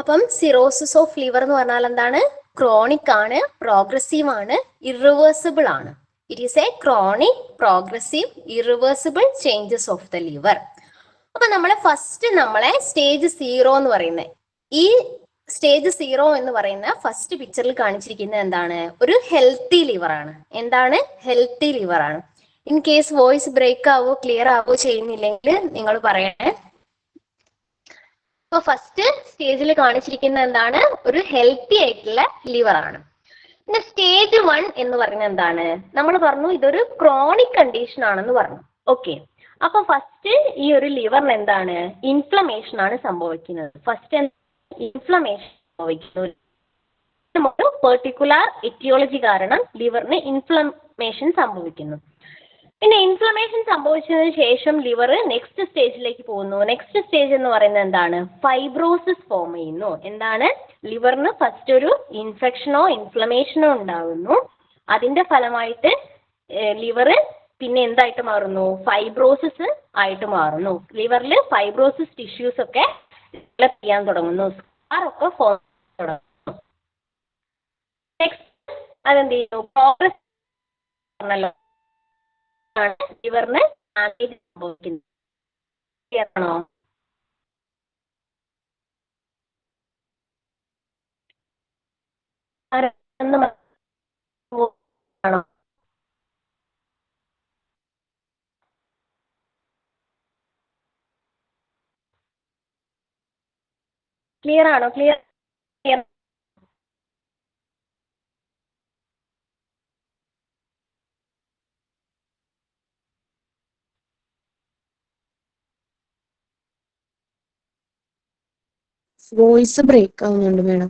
അപ്പം cirrhosis of liver എന്ന് പറഞ്ഞാൽ എന്താണ്? ക്രോണിക് ആണ്, പ്രോഗ്രസീവ് ആണ്, ഇറിവേഴ്സിബിൾ ആണ്. It is A chronic progressive irreversible changes of the liver. അപ്പൊ നമ്മളെ സ്റ്റേജ് 0 എന്ന് പറയുന്നത്, ഈ സ്റ്റേജ് 0 എന്ന് പറയുന്ന ഫസ്റ്റ് പിക്ചറിൽ കാണിച്ചിരിക്കുന്നത് എന്താണ്? ഒരു ഹെൽത്തി ലിവർ ആണ്. എന്താണ്? ഹെൽത്തി ലിവർ ആണ്. ഇൻ കേസ് വോയിസ് ബ്രേക്ക് ആവോ ക്ലിയർ ആവോ ചെയ്യുന്നില്ലെങ്കിൽ നിങ്ങൾ പറയണേ. അപ്പൊ ഫസ്റ്റ് സ്റ്റേജിൽ കാണിച്ചിരിക്കുന്ന എന്താണ്? ഒരു ഹെൽത്തി ആയിട്ടുള്ള ലിവർ ആണ്. പിന്നെ സ്റ്റേജ് 1 എന്ന് പറയുന്നത് എന്താണ്? നമ്മൾ പറഞ്ഞു ഇതൊരു ക്രോണിക് കണ്ടീഷൻ ആണെന്ന് പറഞ്ഞു. ഓക്കെ, അപ്പൊ ഫസ്റ്റ് ഈ ഒരു ലിവറിന് എന്താണ്? ഇൻഫ്ലമേഷൻ ആണ് സംഭവിക്കുന്നത്. ഫസ്റ്റ് ഇൻഫ്ലമേഷൻ സംഭവിക്കുന്നു. ഒരു പെർട്ടിക്കുലർ എറ്റിയോളജി കാരണം ലിവറിന് ഇൻഫ്ലമേഷൻ സംഭവിക്കുന്നു. പിന്നെ ഇൻഫ്ലമേഷൻ സംഭവിച്ചതിന് ശേഷം ലിവർ നെക്സ്റ്റ് സ്റ്റേജിലേക്ക് പോകുന്നു. നെക്സ്റ്റ് സ്റ്റേജ് എന്ന് പറയുന്നത് എന്താണ്? ഫൈബ്രോസിസ് ഫോം ചെയ്യുന്നു. എന്താണ്? ലിവറിന് ഫസ്റ്റ് ഒരു ഇൻഫെക്ഷനോ ഇൻഫ്ലമേഷനോ ഉണ്ടാകുന്നു. അതിന്റെ ഫലമായിട്ട് ലിവർ പിന്നെ എന്തായിട്ട് മാറുന്നു? ഫൈബ്രോസിസ് ആയിട്ട് മാറുന്നു. ലിവറിൽ ഫൈബ്രോസിസ് ടിഷ്യൂസ് ഒക്കെ ഡെവലപ്പ് ചെയ്യാൻ തുടങ്ങുന്നു. സ്കാർ ഒക്കെ ഫോം തുടങ്ങുന്നു. നെക്സ്റ്റ് അതെന്ത് ചെയ്യുന്നു? പ്രോഗ്രസ് പറഞ്ഞല്ലോ, ലിവറിന് ഡാമേജ് സംഭവിക്കുന്നത്. ആണോ? ആണോ? ക്ലിയർ ആണോ? ക്ലിയർ? വോയിസ് ബ്രേക്ക് ആവുന്നുണ്ട് മാഡം.